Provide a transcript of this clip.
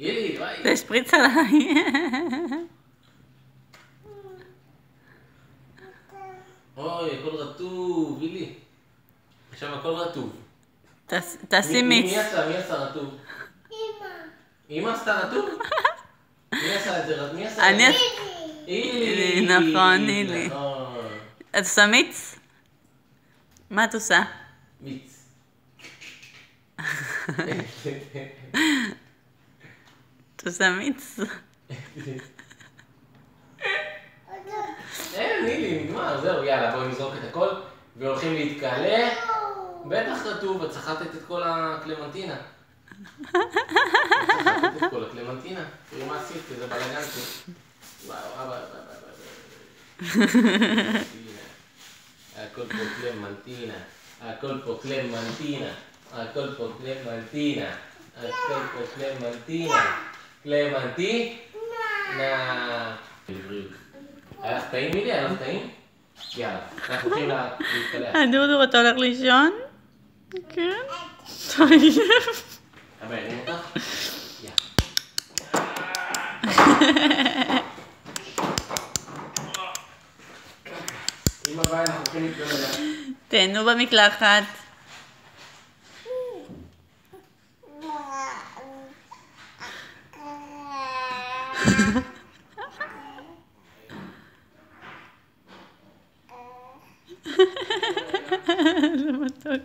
אילי, וואי. זה השפריץ עליי. אוי, הכל רטוב, אילי. עכשיו הכל רטוב. תעשי מיץ. מי עשה רטוב? אמא עשתה רטוב? מי עשה את זה? מי עשה את זה? אילי. נכון, אילי. נכון. את עושה מיץ? מה את עושה? מיץ. את עושה מיץ? אין, אילי, נגמר, זהו, יאללה, בואי נזרוק את הכל והולכים להתקלח. בטח רטוב, את סחטת את כל הקלמנטינה. את סחטת את כל הקלמנטינה. תראי מה עשית, איזה בלגן פה. וואו, וואו, הכל פה קלמנטינה. הכל פה קלמנטינה. הכל פה קלמנטינה. הכל פה קלמנטינה. קלמנטינה. היה לך טעים מילי? היה לך טעים? יאללה, אנחנו הולכים להתקלח. הדודו, אתה הולך לישון? כן. טוב. אבא, ירים אותך? יאללה. אמא ביי, אנחנו הולכים להתקלח. תהנו במקלחת. זה מתוק.